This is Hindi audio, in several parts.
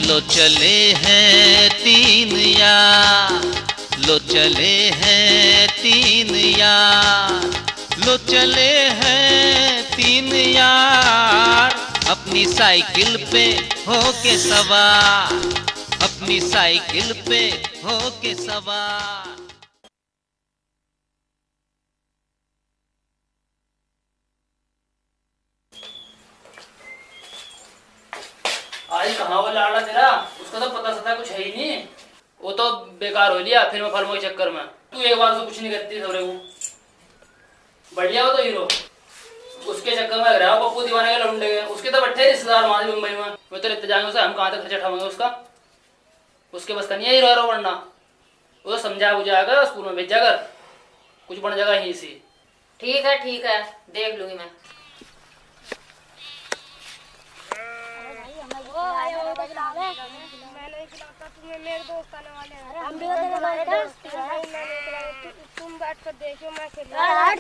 लो चले हैं तीन यार, लो चले हैं तीन यार, लो चले हैं तीन यार, अपनी साइकिल पे होके सवार, अपनी साइकिल पे होके सवार। आज कहाँ वो लाड़ा तेरा, उसका तो पता सता कुछ है ही नहीं। वो तो बेकार हो लिया फिर मैं फर्मो के चक्कर में। तू एक बार से कुछ नहीं करती सबरे को। बढ़िया हो तो हीरो, उसके चक्कर में लग रहा है पप्पू दीवाने के लौंडे गए। उसके तो बैठे रिश्तेदार माँ मुंबई में, वो तो लेते जाएंगे उसे, हम कहाँ तक खर्चा उठाएंगे उसका। उसके बस का नहीं है हीरो बनना। वो तो समझा बुझाकर स्कूल में भेजा कर, कुछ बन जाएगा यहीं से। ठीक है देख लूंगी मैं। मैंने खिलाता तुम्हें, मेरे दोस्त आने वाले हैं। हम भी तुम्हारे दोस्त हैं। तुम बैठ कर देखो, मैं खेल रहा हूं।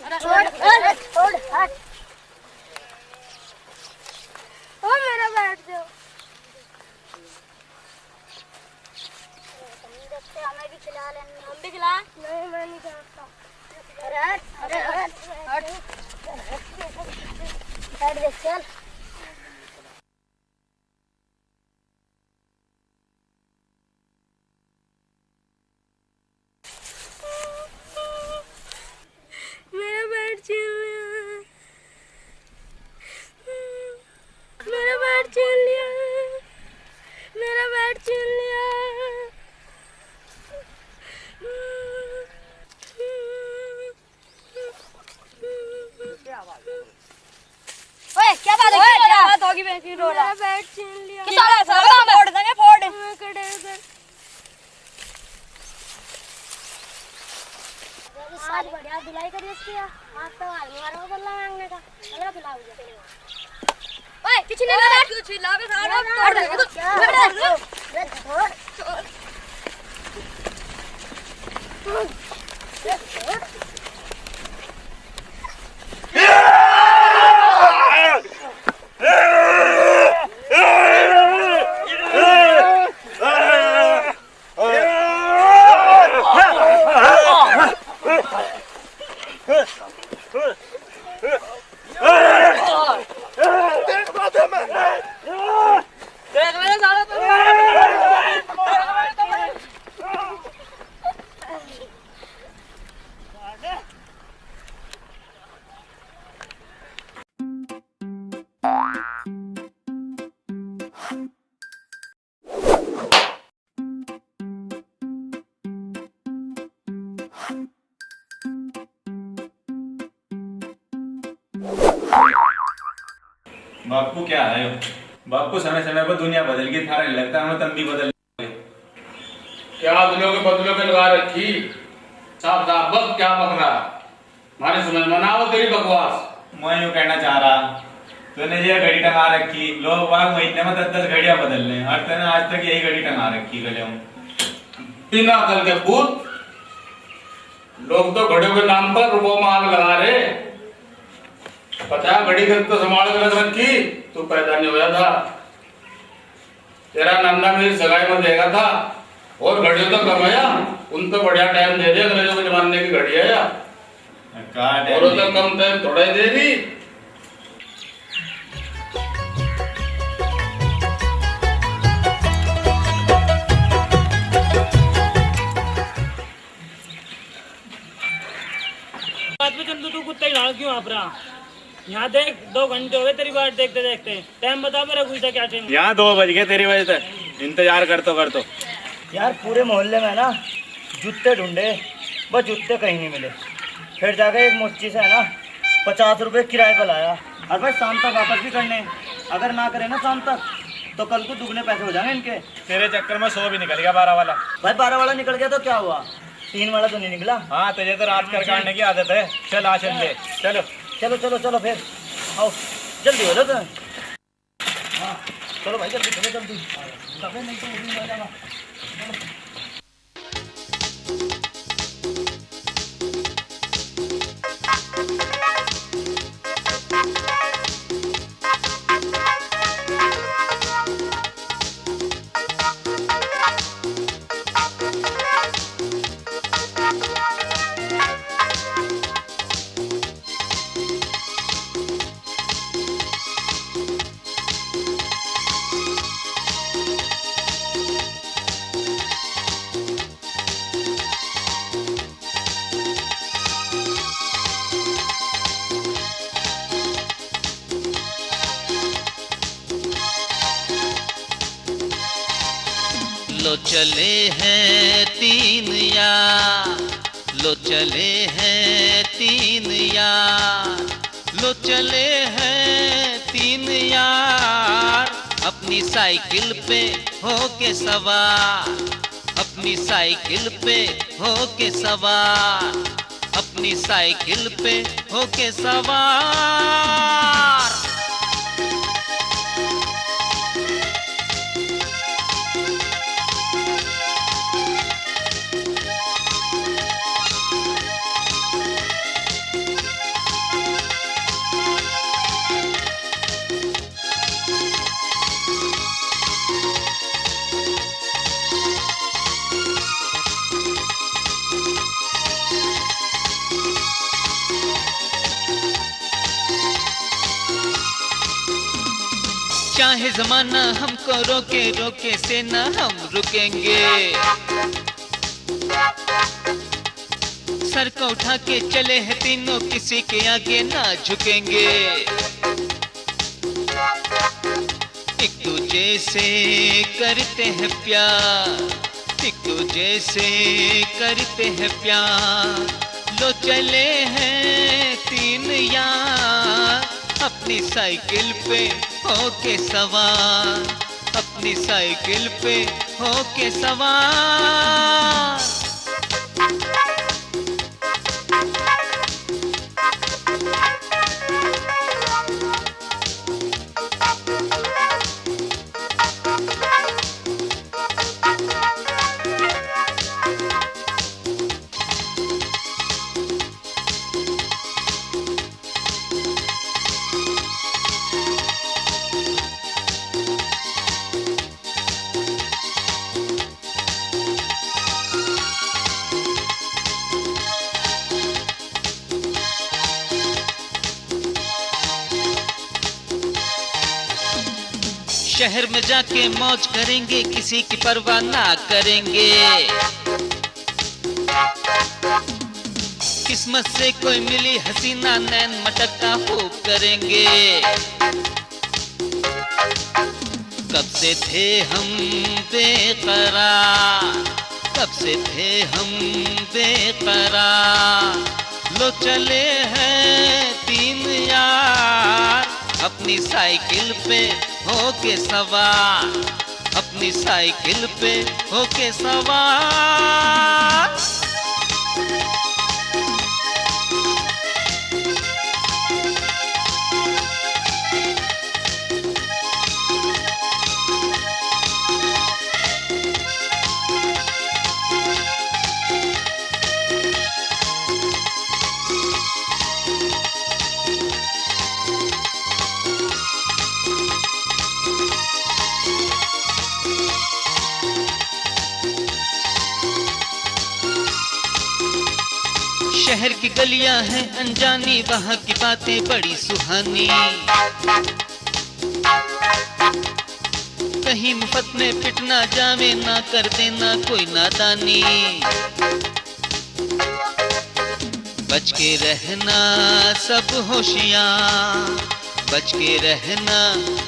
ओ मेरा बैठ दो। हमें भी खिला लेंगे। हम भी खिला। नहीं मैं नहीं खाता। हट देख चल। मेरा बैट छीन लिया, मेरा बैट छीन लिया, मेरा बैट छीन लिया। ओए क्या बात है? क्या बात होगी? मैं क्यों रो रहा? मेरा बैट छीन लिया। कितना सारा फोड़ देंगे, फोड़। मैं खड़े उधर। आज बढ़िया धुलाई करी इसकी। आज तो हाल में मारो बल्ला मांगने का। अगला धुला हो गया। ओए किसी ने बैठ क्यों छिला के सारा तोड़ देंगे। बापू क्या है बापू, समय समय पर दुनिया बदल गई, थारा लगता है तब भी बदल गए। क्या बदलों के लगा रखी। साफ साफ बक क्या बक रहा, हमारी समझ में ना हो तेरी बकवास। मैं यूँ कहना चाह रहा, तूने ये घड़ी टंगा रखी, लोग बाग महीने में 10-10 घड़ियां बदल रहे हैं और तूने आज तक यही घड़ी टंगा रखी गले में। बिना अकल के भूत, लोग तो घड़ियों के नाम पर रुपयों में आग लगा रहे। पता है घड़ी तो संभाल कर रखी, तू पैदा नहीं होया था। तेरा नंदा मेरी सगाई में देगा था, और घड़ियों तो कमाया, उन तो बढ़िया टाइम दे दे, अंग्रेजों के जमाने की घड़ी है। और तो कम टाइम थोड़ा ही दे दी। पे चल तू कुत्ता ही लाल क्यों आप रहा? यहाँ देख 2 घंटे हो गए तेरी बात देखते देखते। टाइम बता मेरा पूछता क्या चाहिए? यहाँ 2 बज गए तेरी वजह से, इंतजार करतो यार पूरे मोहल्ले में ना जूते ढूंढे, बस जूते कहीं नहीं मिले। फिर जाकर एक मोची से है ना 50 रुपये किराए पर लाया। और भाई शाम तक वापस भी करने, अगर ना करे ना शाम तक तो कल को दुगने पैसे हो जाएंगे इनके। तेरे चक्कर में 100 भी निकल गया 12 वाला। भाई 12 वाला निकल गया तो क्या हुआ, 3 वाला तो नहीं निकला। हाँ तुझे तो रात कर काटने की आदत है। चल आ चल ले, चलो चलो चलो चलो फिर आओ, जल्दी हो जाओ। हाँ चलो भाई जल्दी चलो जल्दी, नहीं तो वो भी हो जाएगा। लो चले हैं 3 यार, लो चले हैं 3 यार, लो चले हैं 3 यार, अपनी साइकिल पे होके सवार, अपनी साइकिल पे होके सवार, अपनी साइकिल पे होके सवार। चाहे जमाना हमको रोके, रोके से ना हम रुकेंगे। सर को उठा के चले हैं तीनों, किसी के आगे ना झुकेंगे। एक दूजे से करते हैं प्यार, एक दूजे से करते हैं प्यार। लो चले हैं 3 यार, अपनी साइकिल पे होके सवार, अपनी साइकिल पे होके सवार। शहर में जाके मौज करेंगे, किसी की परवाह ना करेंगे। किस्मत से कोई मिली हसीना, नैन मटकता खूब करेंगे। कब से थे हम बेकरार, कब से थे हम बेकरार। लो चले हैं 3 यार, अपनी साइकिल पे होके सवार, अपनी साइकिल पे होके सवार। शहर की गलियां हैं अनजानी, वहाँ की बातें बड़ी सुहानी। कहीं मुफ्त में पिट ना जावे, ना कर देना कोई नादानी। बच के रहना सब होशियार, बच के रहना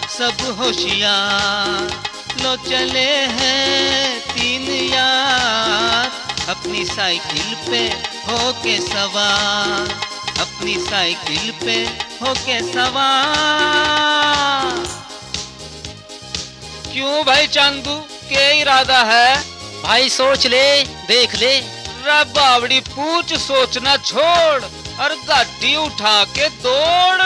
सब होशियार। लो चले हैं 3 यार, अपनी साइकिल पे होके सवार, अपनी साइकिल पे होके सवार। क्यों भाई चांदू, क्या इरादा है? भाई सोच ले, देख ले। रे बावड़ी पूछ, सोचना छोड़ और गाड़ी उठा के दौड़।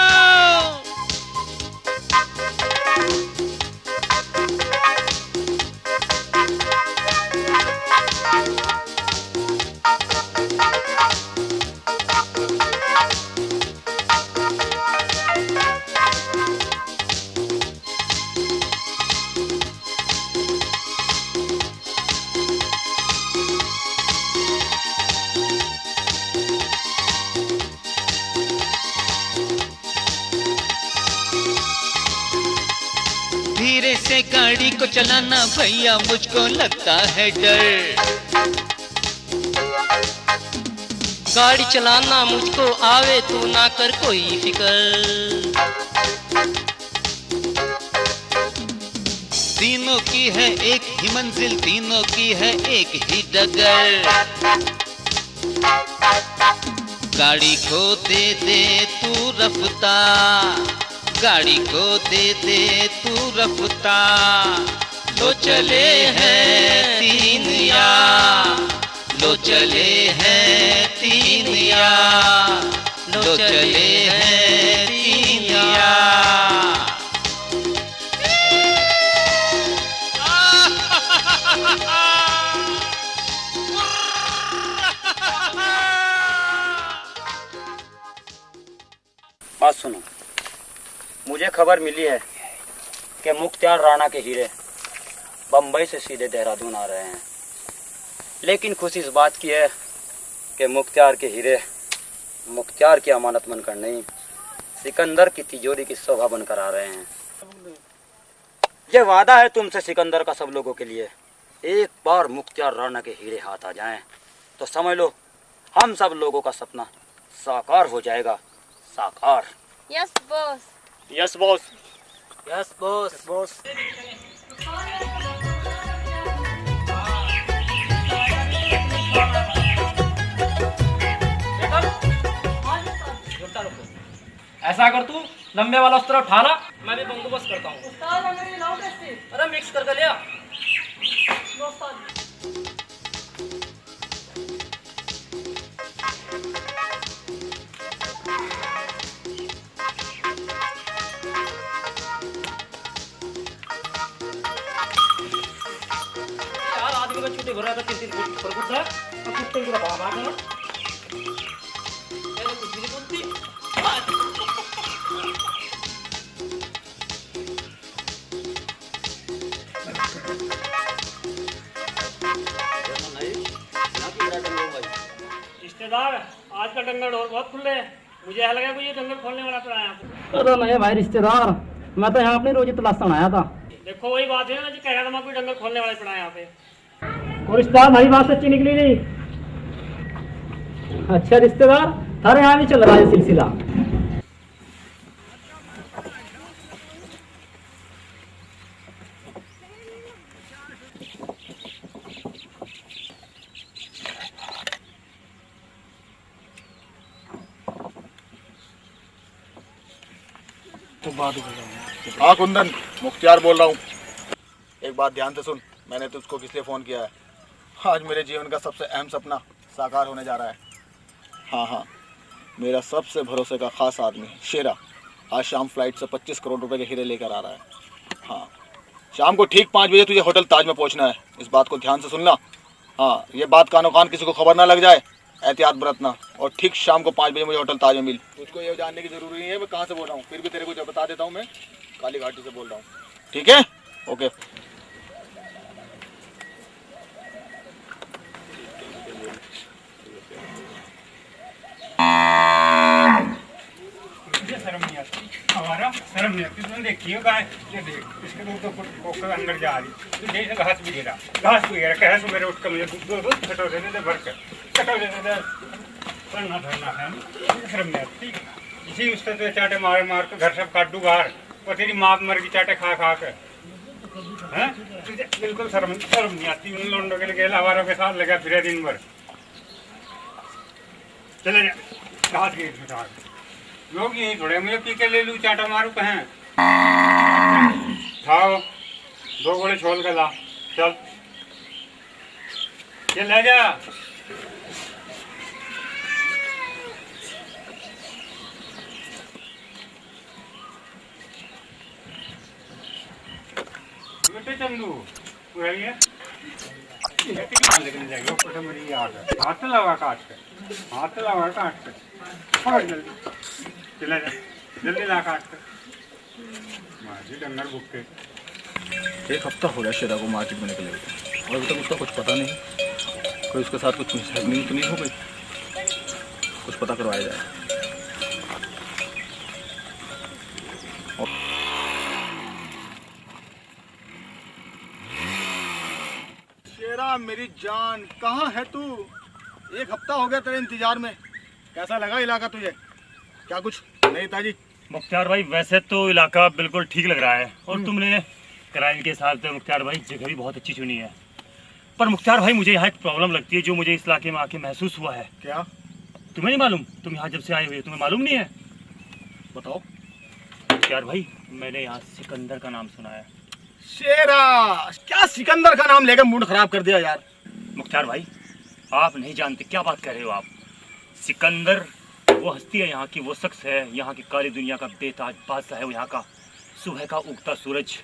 धीरे से गाड़ी को चलाना भैया मुझको लगता है डर, गाड़ी चलाना मुझको आवे, तू ना कर कोई फिकर। तीनों की है एक ही मंजिल, तीनों की है एक ही डगर। गाड़ी को दे दे तू रफ्तार, गाड़ी को दे दे तू रफ्तार। लो चले हैं 3 यार, लो चले हैं 3 यार, लो चले हैं 3 यार। बात सुनो, मुझे खबर मिली है कि मुख्तार राणा के हीरे बम्बई से सीधे देहरादून आ रहे हैं। लेकिन खुशी इस बात की है कि मुख्तार के हीरे मुख्तार की अमानत बनकर नहीं, सिकंदर की तिजोरी की शोभा बनकर आ रहे हैं। ये वादा है तुमसे सिकंदर का सब लोगों के लिए, एक बार मुख्तार राणा के हीरे हाथ आ जाएं तो समझ लो हम सब लोगों का सपना साकार हो जाएगा, साकार। Yes boss. Yes boss. Yes boss. Boss. ऐसा कर, तू लंबे वाला उस तरफ उठाना, मैं भी बंदोबस्त करता हूँ। अरे मिक्स करके लिया। यार आदमी का छुट्टी भर रहा था, 3 फुट पर कुछ है और कुत्ते की बात आ गया। ये तो कुछ भी नहीं बोलती। रिश्तेदार, आज का डंगर और बहुत खुले हैं। मुझे ऐसा लगा कि ये डंगर खोलने वाला पड़ा है यहाँ पे। अरे नहीं भाई रिश्तेदार, मैं तो यहाँ अपनी रोजी तलाशने आया था। देखो वही बात है ना जी, कह रहा था मैं कोई डंगर खोलने वाला पड़ा है यहाँ पे। और रिश्तेदार हमारी बात सच्ची निकली नहीं। अच्छा रिश्तेदार, थारे यहाँ भी चल रहा है सिलसिला। हाँ कुंदन, मुख्तियार बोल रहा हूँ। एक बात ध्यान से सुन, मैंने तुझको किस लिए फ़ोन किया है। आज मेरे जीवन का सबसे अहम सपना साकार होने जा रहा है। हाँ, मेरा सबसे भरोसे का खास आदमी शेरा आज शाम फ्लाइट से 25 करोड़ रुपए के हीरे लेकर आ रहा है। हाँ, शाम को ठीक 5 बजे तुझे होटल ताज में पहुँचना है। इस बात को ध्यान से सुनना। हाँ, ये बात कानो कान किसी को खबर ना लग जाए, एहतियात बरतना। और ठीक शाम को 5 बजे मुझे होटल ताज में मिल। तुझको ये जानने की जरूरी नहीं है मैं कहाँ से बोल रहा हूँ, फिर भी तेरे को जब बता देता हूँ, मैं काली घाटी से बोल रहा हूँ। ठीक है? ओके। हमारा शर्म नहीं आती। तुमने देखी हो गाय, ये देख इसके दूध तो कोकर अंदर जा रही, तो जैसे घास भी गिरा, कह सुबह उठ कर मुझे दूध खटो देने दे, भर कर खटो देने दे। पढ़ना धरना है शर्म नहीं आती। इसी उससे तो चाटे मार मार के घर सब काटू बाहर और तेरी माँ मर गई चाटे खा खा के। हैं तुझे बिल्कुल शर्म नहीं आती। उन लोगों के लिए आवारों के साथ लगा फिरे दिन भर। चले जा हाथ के लोग यही थोड़े मुझे पी के ले लूँ चाटा मारू कहें। खाओ 2 गोले छोल के ला चल ये ले जा। बेटे चंदू है लेकिन जाइए मेरी याद है। हाथ लगा काट के हाथ लगा काट के और जल्दी चला जा जल्दी ला काट के माजी डंगर बुक के। 1 हफ्ता हो गया शेरा को मार्केट में निकले और अभी तक उसका कुछ पता नहीं। कोई उसके साथ कुछ मिसहैपनिंग तो नहीं हो गई? कुछ पता करवाया जाए। शेरा मेरी जान कहाँ है तू? 1 हफ्ता हो गया तेरे इंतजार में। कैसा लगा इलाका तुझे? क्या कुछ नहीं ताजी? मुख्तार भाई वैसे तो इलाका बिल्कुल ठीक लग रहा है और तुमने क्राइम के हिसाब से मुख्तार भाई जगह भी बहुत अच्छी चुनी है। पर मुख्तार भाई मुझे यहाँ एक प्रॉब्लम लगती है जो मुझे इस इलाके में आके महसूस हुआ है। क्या? तुम्हें नहीं मालूम? तुम यहाँ जब से आए हुए तुम्हें मालूम नहीं है? बताओ। मुख्तार भाई मैंने यहाँ सिकंदर का नाम सुना है। शेरा क्या सिकंदर का नाम लेकर मूड खराब कर दिया यार। मुख्तार भाई आप नहीं जानते क्या बात कर रहे हो आप। सिकंदर वो हस्ती है यहाँ की, वो शख्स है यहाँ की काली दुनिया का बेताज बादशाह है। वो यहाँ का सुबह का उगता सूरज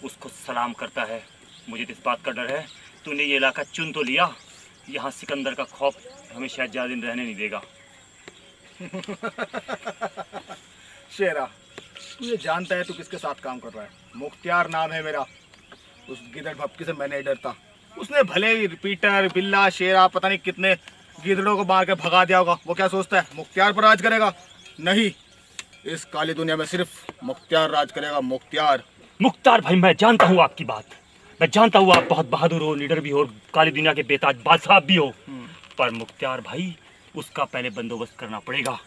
उसको सलाम करता है। मुझे इस बात का डर है तूने ये इलाका चुन तो लिया, यहाँ सिकंदर का खौफ हमें शायद ज़्यादा दिन रहने नहीं देगा। शेरा तू ये जानता है तू किसके साथ काम कर रहा है? मुख्तियार नाम है मेरा। उस गिदड़ भपकी से मैं नहीं डरता। उसने भले ही पीटर बिल्ला शेरा पता नहीं कितने गिदड़ों को मार के भगा दिया होगा। वो क्या सोचता है मुख्तियार पर राज करेगा? नहीं, इस काली दुनिया में सिर्फ मुख्तियार राज करेगा। मुख्तार भाई मैं जानता हूँ आपकी बात, मैं जानता हूँ आप बहुत बहादुर हो, लीडर भी हो, काली दुनिया के बेताज बादशाह भी हो। पर मुख्तार भाई उसका पहले बंदोबस्त करना पड़ेगा।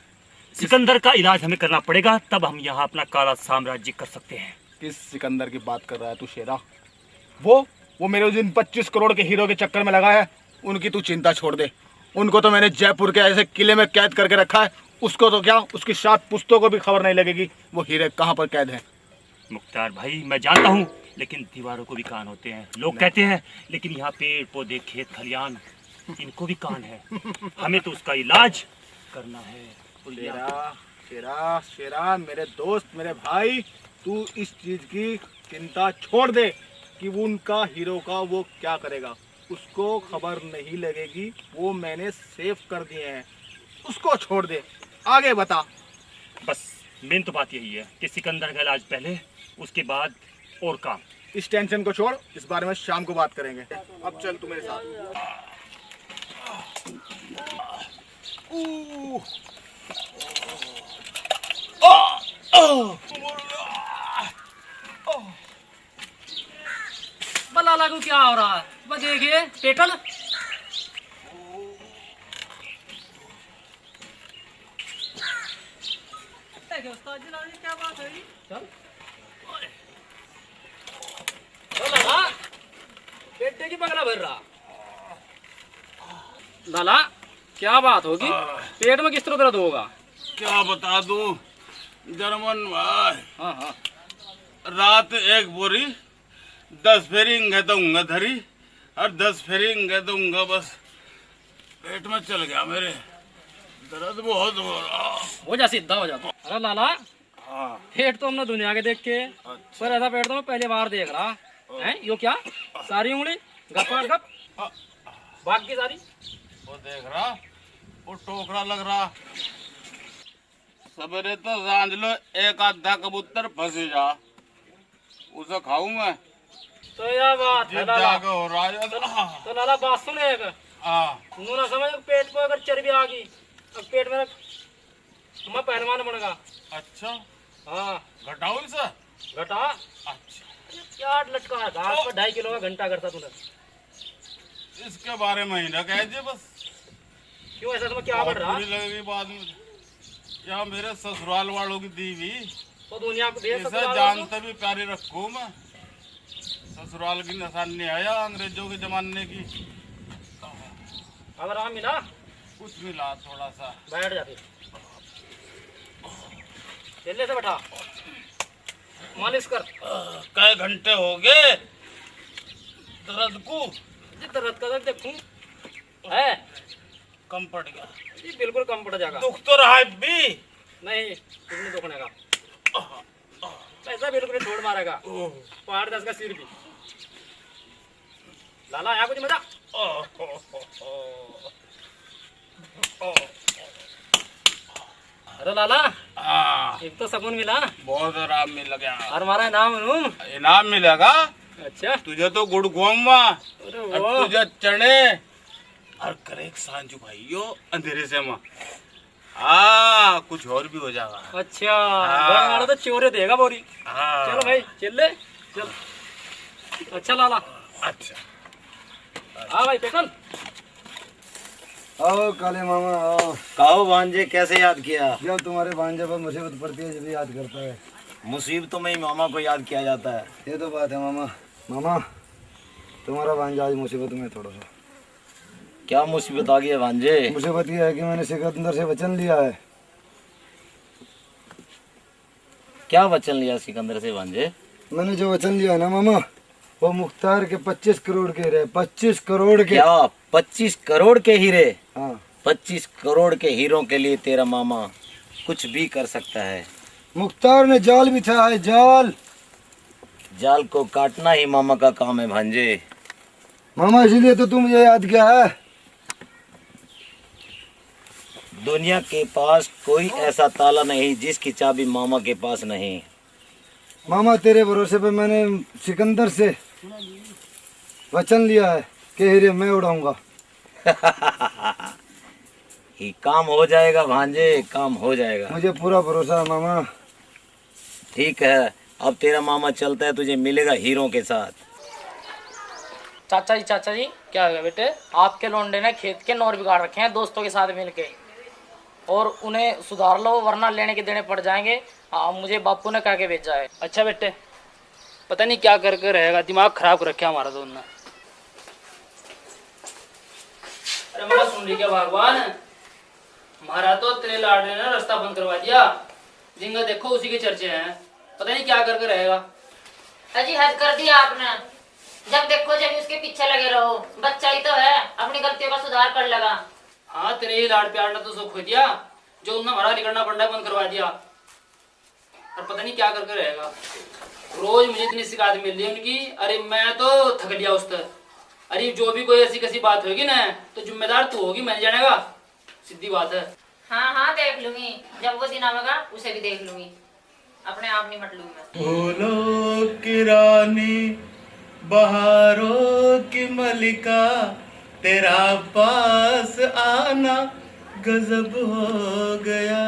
सिकंदर का इलाज हमें करना पड़ेगा, तब हम यहाँ अपना काला साम्राज्य कर सकते हैं। किस सिकंदर की बात कर रहा है तू शेरा? वो मेरे जिन 25 करोड़ के हीरो के चक्कर में लगा है उनकी तू चिंता छोड़ दे। उनको तो मैंने जयपुर के ऐसे किले में कैद करके रखा है। उसको तो क्या उसकी 7 पुश्तों को भी खबर नहीं लगेगी वो हीरे कहाँ पर कैद है। मुख्तार भाई मैं जानता हूँ, लेकिन दीवारों को भी कान होते हैं। लोग कहते हैं लेकिन यहाँ पेड़ पौधे खेत खलियान इनको भी कान है। हमें तो उसका इलाज करना है। शेरा शेरा शेरा मेरे दोस्त मेरे भाई, तू इस चीज की चिंता छोड़ दे कि वो उनका हीरो का वो क्या करेगा। उसको खबर नहीं लगेगी, वो मैंने सेव कर दिए हैं। उसको छोड़ दे, आगे बता। बस मेन तो बात यही है कि सिकंदर का इलाज पहले, उसके बाद और काम। इस टेंशन को छोड़, इस बारे में शाम को बात करेंगे। अब चल तू मेरे साथ। बला लागू क्या हो रहा है? बस देखिए पेटल क्या बात है? चल पेटे की पगला भर रहा। लाला क्या बात होगी? पेट में किस तरह दर्द होगा? क्या बता दूं जर्मन भाई। हाँ हाँ रात 1 बोरी 10 फेरी दूंगा धरी और 10 फेरी दूंगा बस पेट में चल गया मेरे। दर्द बहुत हो रहा। हो जा सीधा हो जा। अरे लाला पेट तो हमने दुनिया के देख के, पर ऐसा पेट तो मैं पहली बार देख रहा है। यो क्या सारी उंगली गप गप भाग की सारी। वो देख रहा वो टोकरा लग रहा। सवेरे तो सांझ लो 1 आधा कबूतर फंसे जा उसे खाऊं मैं। तो यह बात है लाला। हो रहा है तो लाला बात सुन एक। नू ना समझ पेट पे अगर चर्बी आ गई अब पेट में मैं पहलवान बनेगा। अच्छा हाँ घटाओ इनसे घटा। अच्छा क्या लटका है घास पर 2.5 किलो का घंटा करता तूने। इसके बारे में ही ना कह दे बस। क्यों ऐसा तुम्हें क्या बढ़ रहा? बुरी लगेगी बाद में। क्या मेरे ससुराल वालों की दीवी तो दुनिया को दे इसे जानते भी प्यारी रखूं मैं। ससुराल की निशानी आया अंग्रेजों के जमाने की। अब आराम मिला? कुछ मिला थोड़ा सा। बैठ जा फिर, जल्दी से बैठा, मालिश कर। कई घंटे हो गए दर्द को। जी दर्द का दर्द देखूं है? कम पड़ गया जी बिल्कुल कम पड़ जाएगा। दुख तो रहा है भी नहीं, कुछ नहीं दुखने का, पैसा बिल्कुल छोड़ मारेगा। पहाड़ 10 का सिर भी। लाला यहाँ कुछ मजा। अरे लाला, एक तो सकून मिला, बहुत आराम मिल गया। और हमारा इनाम मिलेगा। अच्छा, तुझे तो गुड़ गोमा, अरे तुझे चने और करेक सांझू भाइयों अंधेरे से माँ। कुछ और भी हो जाएगा। अच्छा, हमारा तो चोरे देगा बोरी। चलो भाई चल ले, चल। अच्छा लाला, अच्छा हाँ भाई पेकल। आओ काले मामा आओ। कहो भांजे, कैसे याद किया? जब तुम्हारे भांजे पर मुसीबत पड़ती है जब याद करता है। मुसीबतों में ही मामा को याद किया जाता है। ये तो बात है मामा। मामा तुम्हारा भांजा आज मुसीबत में थोड़ा सा। क्या मुसीबत आ गई है भांजे? मुसीबत ये है कि मैंने सिकंदर से वचन लिया है। क्या वचन लिया सिकंदर से भांजे? मैंने जो वचन लिया है ना मामा, वो मुख्तार के 25 करोड़ के हीरे। 25 करोड़ के। क्या 25 करोड़ के हीरे? हाँ। 25 करोड़ के हीरों के लिए तेरा मामा कुछ भी कर सकता है। मुख्तार ने जाल बिछाया है, जाल। जाल को काटना ही मामा का काम है भांजे। मामा इसीलिए तो तुम मुझे याद किया है। दुनिया के पास कोई ऐसा ताला नहीं जिसकी चाबी मामा के पास नहीं। मामा तेरे भरोसे पे मैंने सिकंदर से वचन लिया है कि हीरे मैं उड़ाऊंगा। ही काम हो जाएगा भांजे, काम हो जाएगा। मुझे पूरा भरोसा है मामा। ठीक है, अब तेरा मामा चलता है, तुझे मिलेगा हीरों के साथ। चाचा जी क्या हो गया बेटे? आपके लौंडे ने खेत के नौर बिगाड़ रखे हैं दोस्तों के साथ मिलके, और उन्हें सुधार लो वरना लेने के देने पड़ जाएंगे। मुझे बापू ने कह के भेजा है। अच्छा बेटे, पता नहीं क्या करके रहेगा, दिमाग खराब कर रखा हमारा दोनों ने। अरे मेरा सुन रही क्या भगवान, हमारा तो तेरे लाडले ने रास्ता बंद करवा दिया। जिंगा देखो उसी के चर्चे हैं, पता नहीं क्या करके रहेगा। अजी हद कर दिया आपने। जब देखो जब उसके पीछे लगे रहो, बच्चा ही तो है, अपनी गलतियों का सुधार कर लगा। हाँ, तेरे ही लाड प्यार ने तो सुख हो दिया, जो उन्हें हमारा निकलना पड़ना बंद करवा दिया। और पता नहीं क्या करके रहेगा। रोज मुझे इतनी शिकायत मिल रही है उनकी। अरे मैं तो थक लिया उस तर। अरे जो भी कोई ऐसी कैसी बात होगी ना, तो जिम्मेदार तू होगी, मैं जानेगा, सीधी बात है। हाँ देख लूंगी, जब वो दिन आवेगा उसे भी देख लूंगी, अपने आप नहीं मट लूंगी मैं। फूलों की रानी, बहारों की मलिका, तेरा पास आना गजब हो गया।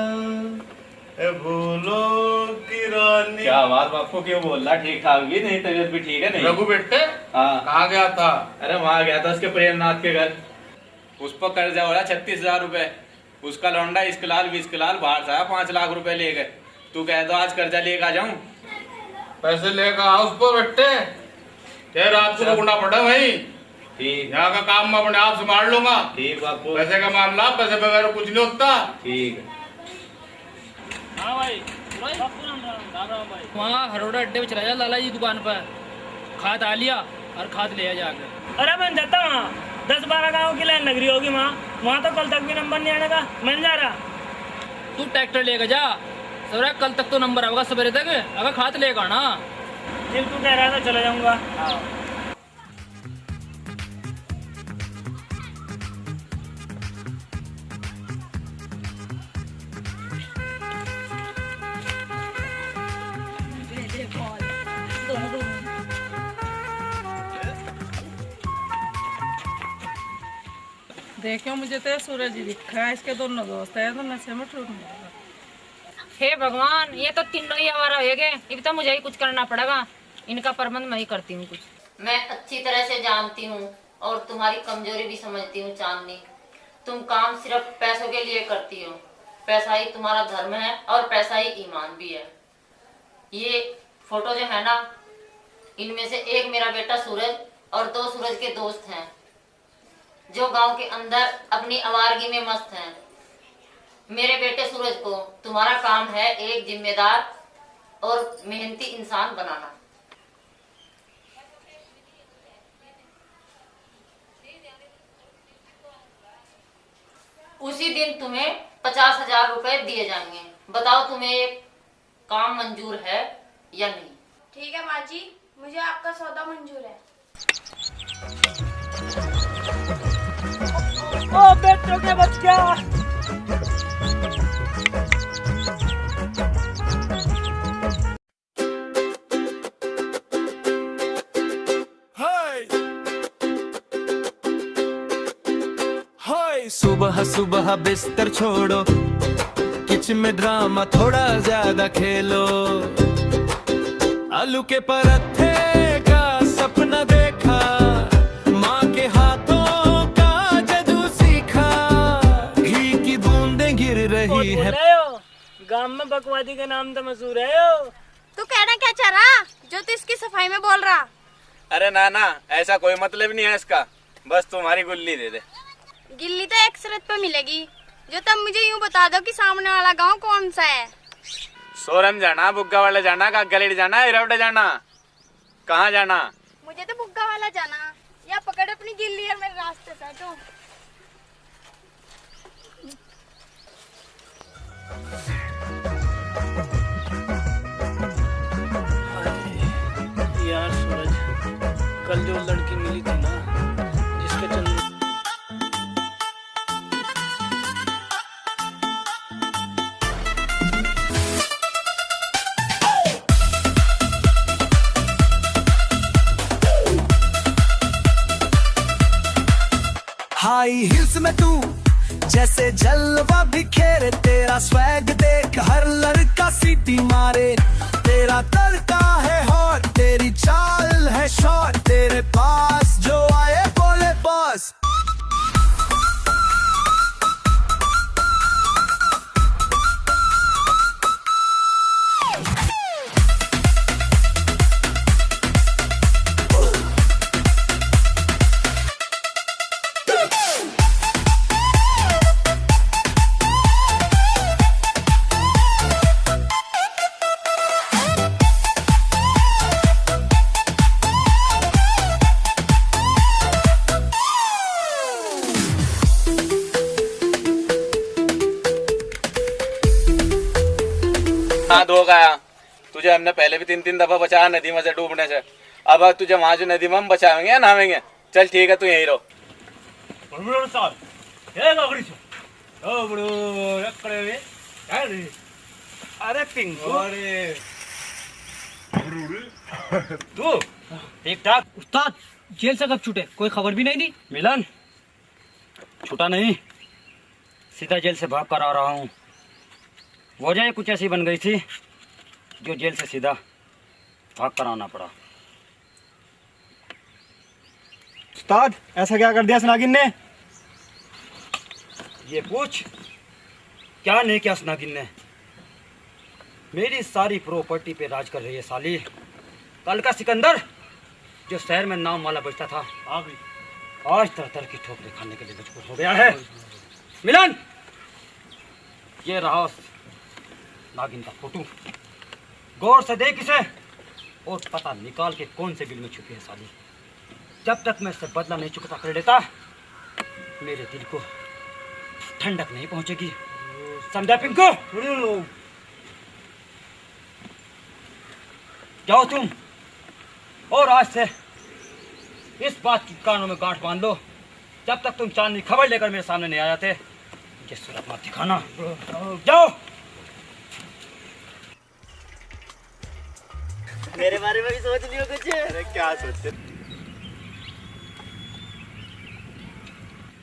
फूलों की रानी। क्या बात बापू, क्यों बोल रहा? ठीक ठाक भी नहीं, तबीयत भी ठीक है नहीं? रघु बेटे, हाँ। कहाँ गया था? अरे वहाँ गया था उसके प्रेमनाथ के घर। उस पर कर्जा हो रहा 36,000 रुपए। उसका लौंडा इस्कलाल बिस्कलाल बाहर से आया 5 लाख रुपए ले गए। तू कह दो आज कर्जा लेकर आ जाऊं? पैसे लेकर आ उस पर बेटे, क्या रात को रुकना पड़ा भाई। ठीक, यहाँ का काम मैं अपने आप संभाल लूंगा। ठीक बापू। पैसे का मामला, पैसे बगैर कुछ नहीं होता। ठीक है। हाँ भाई, वहाँ हरोड़ा अड्डे पे चला जा लाला जी दुकान पर, खाद आ लिया और खाद ले जाकर। अरे मैं जाता वहाँ 10-12 गाँव की लाइन लग रही होगी वहाँ तो कल तक भी नंबर नहीं आने का। मैं जा रहा। तू ट्रैक्टर लेकर जा, सर कल तक तो नंबर आएगा सवेरे तक, अगर खाद लेगा ना। जिन तू कह रहा था चला जाऊंगा। देखो मुझे तो सूरज जी दिखा है, इसके दोनों दोस्त है तो नशे में टूट गया। हे भगवान, ये तो तीनों ही हमारा हो गए। अब तो मुझे ही कुछ करना पड़ेगा, इनका प्रबंध मैं ही करती हूँ कुछ। मैं अच्छी तरह से जानती हूँ और तुम्हारी कमजोरी भी समझती हूँ चांदनी। तुम काम सिर्फ पैसों के लिए करती हो। पैसा ही तुम्हारा धर्म है और पैसा ही ईमान भी है। ये फोटो जो है ना, इनमें से एक मेरा बेटा सूरज और 2 सूरज के दोस्त हैं जो गांव के अंदर अपनी आवारगी में मस्त हैं। मेरे बेटे सूरज को तुम्हारा काम है एक जिम्मेदार और मेहनती इंसान बनाना। उसी दिन तुम्हें 50,000 रुपए दिए जाएंगे। बताओ तुम्हें ये काम मंजूर है या नहीं? ठीक है माँ जी, मुझे आपका सौदा मंजूर है। ओ बेटों के बच्चा, सुबह सुबह बिस्तर छोड़ो, किचन में ड्रामा थोड़ा ज्यादा खेलो। आलू के पराठे का सपना देखा, माँ के हाथों का जादू सीखा, घी की बूंदें गिर रही है। गांव में बकवादी का नाम तो मशहूर है। तू कहना क्या चाह रहा जो तू इसकी सफाई में बोल रहा? अरे ना, ऐसा कोई मतलब नहीं है इसका, बस तुम्हारी गुल्ली दे दे। गिल्ली तो एक शर्त पे मिलेगी, जो तब मुझे यूँ बता दो कि सामने वाला गांव कौन सा है। सोरम जाना, बुग्गा वाले जाना, गलेड़ जाना, इरवटे जाना, कहाँ जाना? मुझे तो बुग्गा वाला जाना। या पकड़ अपनी गिल्ली और मेरे रास्ते से हटो। यार सूरज, कल जो लड़की मिली थी ना, जिसके चंद्र हाई हिल्स में तू जैसे जलवा बिखेरे, तेरा स्वैग देख हर लड़का सीटी मारे। तेरा तड़का है हॉट, तेरी चाल है शॉर्ट, तेरे पास जो आए बोले बॉस। धो गया तुझे हमने पहले भी 3 दफा बचाया नदी में से डूबने से। अब तुझे वहां जो नदी में हम बचाएंगे या नहावेंगे? चल ठीक है, तू यहीं रहो। अरे पिंकू, तू ठीक ठाक? उस्ताद जेल से कब छूटे? कोई खबर भी नहीं दी। मिलन छूटा नहीं, सीधा जेल से भाग कर आ रहा हूँ। वजह कुछ ऐसी बन गई थी जो जेल से सीधा भाग कर आना पड़ा। उस्ताद ऐसा क्या कर दिया इस नागिन ने? ये पूछ, क्या नहीं किया इस नागिन ने? मेरी सारी प्रॉपर्टी पे राज कर रही है साली। कल का सिकंदर जो शहर में नाम वाला बचता था, आज तरह की ठोकरें खाने के लिए मजबूर हो गया है। मिलन, ये रहा नागिन का फोटो, गौर से देख इसे और पता निकाल के कौन से बिल में छुपी है साली। जब तक मैं इससे बदला नहीं चुकता कर लेता, मेरे दिल को ठंडक नहीं पहुंचेगी। समझा पिंकू? जाओ तुम, और आज से इस बात की कानों में गांठ बांध लो, जब तक तुम चांदनी खबर लेकर मेरे सामने नहीं आ जाते मुझे सूरत मत दिखाना। जाओ। मेरे बारे में भी सोच लियो कुछ? अरे क्या सोचते?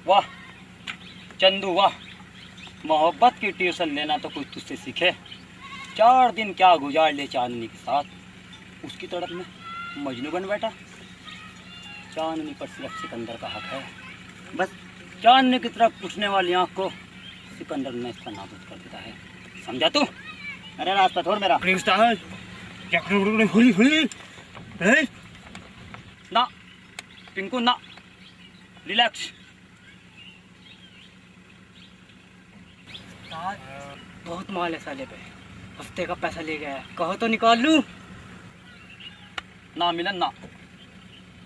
वाह चंदू वाह, मोहब्बत की ट्यूशन लेना तो कुछ तुझसे सीखे। 4 दिन क्या गुजार ले चांदनी के साथ, उसकी तड़प में मजनू बन बैठा। चांदनी पर सिर्फ सिकंदर का हक है, बस चांदनी की तरफ उठने वाली आंख को सिकंदर ने इसका नाबूद कर देता है, समझा तू? अरे रास्ता छोड़ मेरा। ना पिंकू ना, रिलैक्स। बहुत माल है साले पे, हफ्ते का पैसा ले गया है, कहो तो निकाल लूं। ना मिलन ना,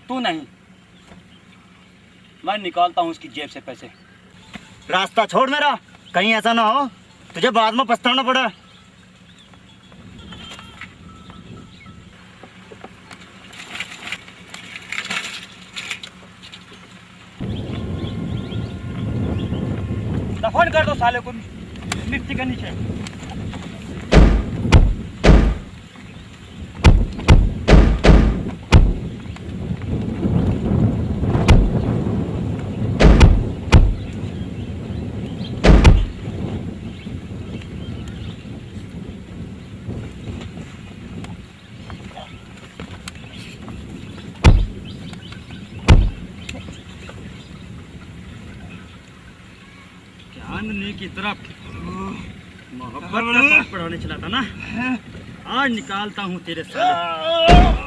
तू नहीं, मैं निकालता हूँ उसकी जेब से पैसे। रास्ता छोड़ मेरा, कहीं ऐसा ना हो तुझे बाद में पछताना पड़े। दफन कर दो साले को मिट्टी के नीचे। चांदनी की तरफ मोहब्बत का पाठ पढ़ाने चला था ना, आज निकालता हूँ तेरे साले।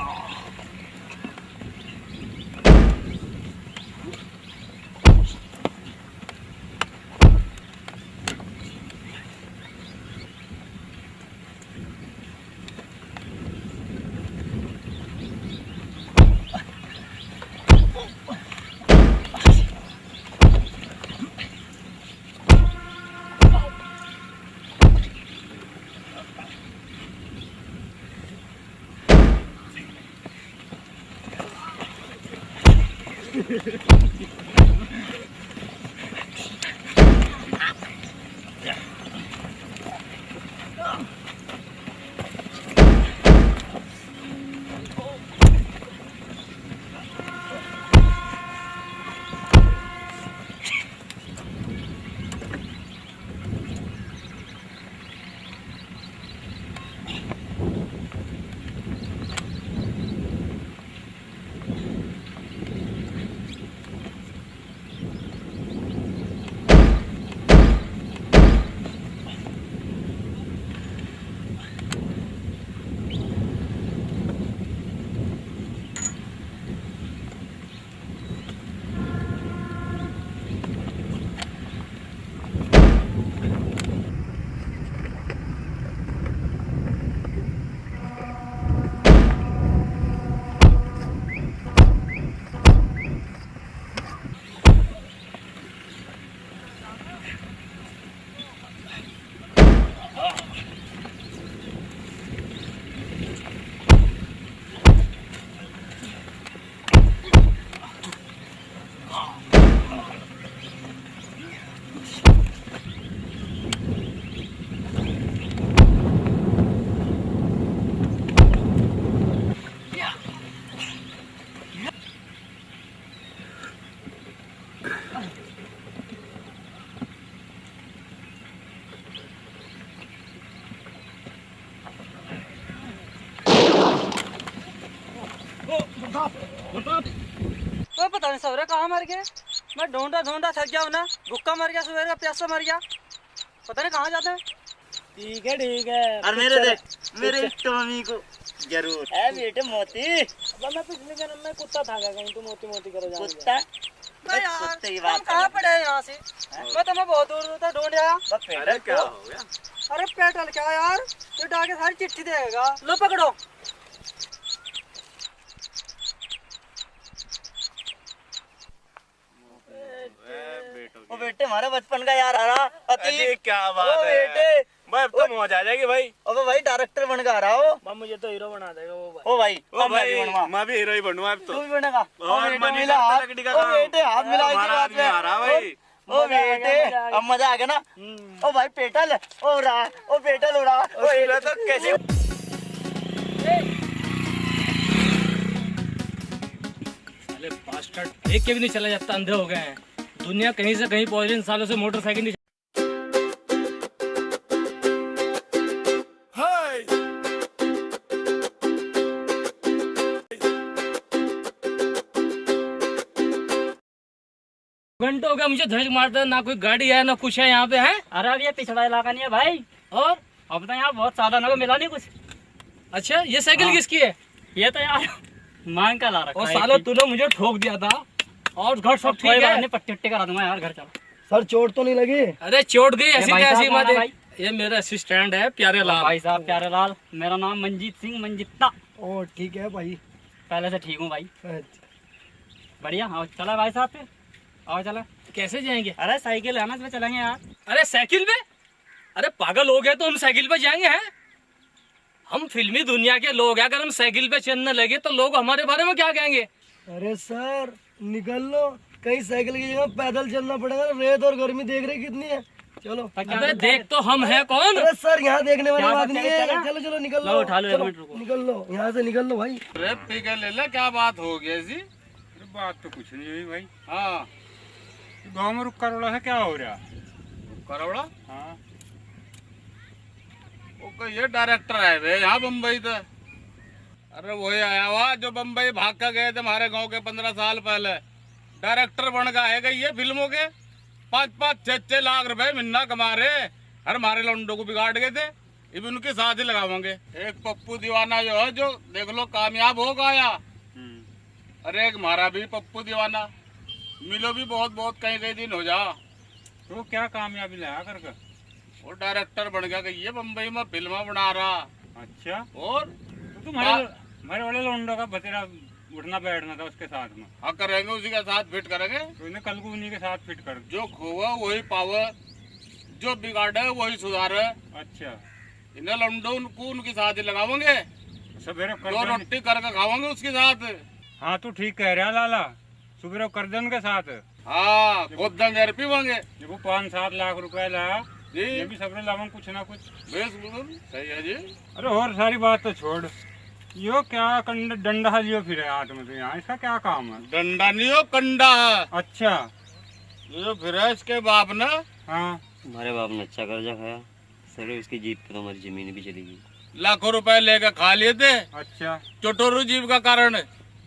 वो पता नहीं सवरे कहाँ मर गए। मैं ढूंढा ढूंढा थक गया ना, भूखा मर गया, सुबह का प्यासा मर गया, पता नहीं कहाँ जाते हैं। ठीक है ठीक है। और मेरे देख, मेरे टॉमी को जरूर है बेटे मोती। अब मैं पिछले जन्म में कुत्ता था कहीं, तो मोती मोती करो जाओ। कुत्ता यार कहाँ पड़े हैं यहाँ से? मैं तुम्हें बहुत दूर दूर तक ढूंढ आया। अरे क्या हो गया? अरे पेट्रोल क्या यार, ये डाके सारी चिट्ठी देगा। लो पकड़ो। ओ बेटे हमारे बचपन का यार आ रहा। अरे क्या बात है बेटे, भाई अब तो मौज आ जाएगी भाई। अबे भाई डायरेक्टर बन गया रहा हो। मुझे तो हीरो बना देगा वो भाई। ओ भाई, ओ भाई मैं भी हीरो ही बनूंगा अब तो। तू भी बनेगा? और मनी मिला का हाथ। लकड़ी का ओ काम। बेटे हाथ मिला हमारा आदमी आ रहा भाई। ओ बेटे अब मजा आ गया ना। ओ भाई पेटल ओ रहा, ओ पेटल उड़ा, ओ हीरो तो कैसे। साले बास्टर्ड एक के भी नहीं चला जाता, अंधे हो गए हैं। दुनिया कहीं से कहीं पहुंच रही, इन सालों से मोटरसाइकिल नहीं घंटे हो गया मुझे धक्के मारते, ना कोई गाड़ी है ना कुछ है यहाँ पे है। अरे अब ये पिछड़ा इलाका नहीं है भाई, और अब तो यहाँ बहुत साधन है, मिला नहीं कुछ। अच्छा ये साइकिल किसकी है? ये तो यार मांग का ला रखा और है। साला तूने मुझे ठोक दिया था। और घर सब ठीक है? पट्टी उट्टी करा दूंगा यार, घर चलो। सर चोट तो नहीं लगी? अरे चोट गई ऐसी भाई कैसी साहब बात कौन है है? ये मेरा असिस्टेंट है प्यारे लाल। भाई साहब प्यारे लाल, मेरा नाम मंजीत सिंह मंजिता। ओ ठीक है भाई, पहले से ठीक हूँ भाई। बढ़िया। आओ चला भाई साहब, फिर आओ चला। कैसे जाएंगे? अरे साइकिल है ना, इसमें चलेंगे यार। अरे साइकिल पे? अरे पागल हो गए तो हम साइकिल पे जाएंगे हैं? हम फिल्मी दुनिया के लोग हैं, अगर हम साइकिल पे चलने लगे तो लोग हमारे बारे में क्या कहेंगे? अरे सर निकल लो, कहीं साइकिल की जगह पैदल चलना पड़ेगा। रेत और गर्मी देख रहे कितनी है। चलो। अबे देख तो हम हैं कौन? अरे सर यहाँ देखने वाली क्या बात बात नहीं है, है। चला? चलो चलो निकल लो, लो, उठा लो, एक चलो, मिनट रुको। निकल लो यहाँ से, निकल लो भाई। अरे पी के ले ले, क्या बात हो गई जी? अरे बात तो कुछ नहीं हुई भाई। हाँ गाँव में रुक्का रोड़ा है, क्या हो रहा? करोड़ा? हाँ वो ये डायरेक्टर है वे यहाँ बम्बई से। अरे वही आया हुआ जो बम्बई भाग कर गए थे हमारे गांव के 15 साल पहले। डायरेक्टर बन गए ये फिल्मों के 5-5, 6-6 लाख रुपए महीना कमा रहे। हर हमारे लौंडों को बिगाड़ गए थे, इब उनके साथ ही लगावांगे। एक पप्पू दीवाना जो है, जो देख लो कामयाब हो गया। अरे एक हमारा भी पप्पू दीवाना, मिलो भी बहुत बहुत कई दिन हो जा। तो क्या कामयाबी लाया करके? वो डायरेक्टर बन गया ये बम्बई में फिल्म बना रहा। अच्छा। और तो तुम्हारे वाले लौंडों का बतेरा उठना बैठना था उसके साथ में। हाँ करेंगे, उसी के साथ फिट करेंगे। तो इन्हें कल को उन्हीं के साथ फिट कर। जो खोवा वही पावे, जो बिगाड़े वही सुधारे। अच्छा। इन्हें लौंडो उनको उनके साथ ही लगावेंगे, सवेरे दो रोटी करके खावांगे उसके साथ। हाँ तू ठीक कह रहा लाला, सुबह कर दे उनके साथ। हाँ गोदा गैर पीवांगे। जब वो 5-7 लाख रुपए लाया, ये भी सबरे लावन कुछ ना कुछ। बिल्कुल सही है जी। अरे और सारी बात तो छोड़, यो क्या डंडा लियो फिर हाथ में, तो यहाँ इसका क्या काम है? डंडा नहीं हो, कंडा है। अच्छा। ये फिर इसके बाप ने। हाँ हमारे बाप ने अच्छा कर्जा खाया सर, उसकी जीत पे तो हमारी जमीन भी चली गई। लाखों रुपए लेकर खा लिए थे। अच्छा। चोटोरू जीव का कारण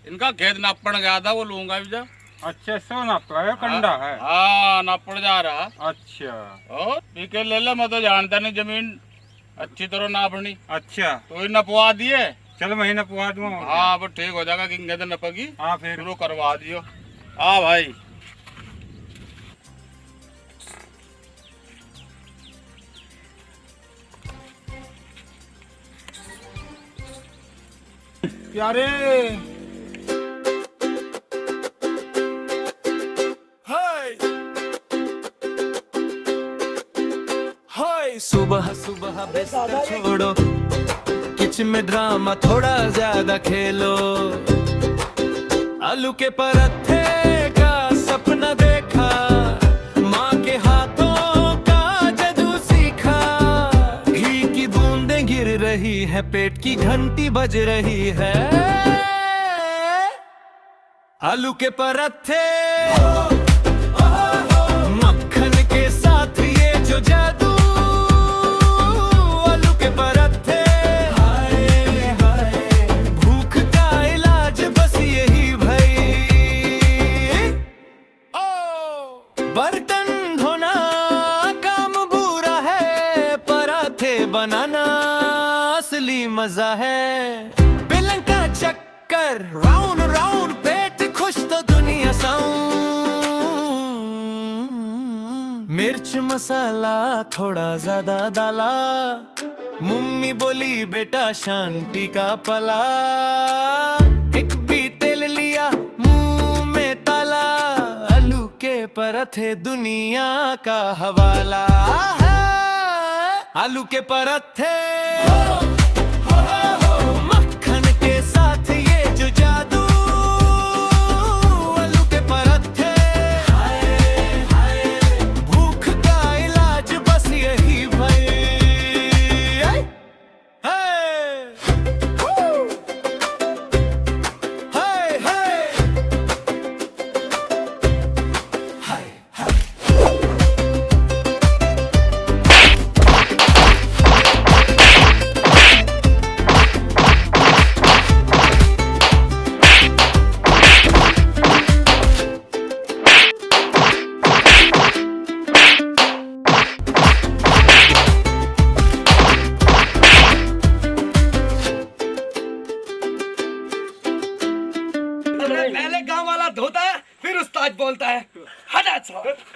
इनका खेत नापण गया था, वो लूंगा भी जा। अच्छा सो नापा है, कंडा है। हाँ नापड़ जा रहा। अच्छा। और पीके ले ले, मैं तो जानता नहीं जमीन अच्छी तरह नापनी। अच्छा। तो नपवा दिए। चल मैं नपवा दूंगा। हाँ वो ठीक हो जाएगा, किंगे तो नपगी। हाँ फिर शुरू करवा दियो। हाँ भाई। प्यारे सुबह सुबह बिस्तर छोड़ो, किचन में ड्रामा थोड़ा ज्यादा खेलो। आलू के पराठे का सपना देखा, माँ के हाथों का जादू सीखा। घी की बूंदें गिर रही है, पेट की घंटी बज रही है। आलू के पराठे मक्खन के साथ ये जो जादू। बर्तन धोना काम बुरा है, पराठे बनाना असली मजा है। बेलन का चक्कर राउंड राउंड, पेट खुश तो दुनिया साउंड। मिर्च मसाला थोड़ा ज्यादा डाला, मम्मी बोली बेटा शांति का पला। एक भी तेल लिया मुंह में ताला, आलू के पराठे दुनिया का हवाला है। आलू के पराठे मक्खन के साथ ये जो जादू। आलू के पराठे भूख का इलाज बस यही भाई।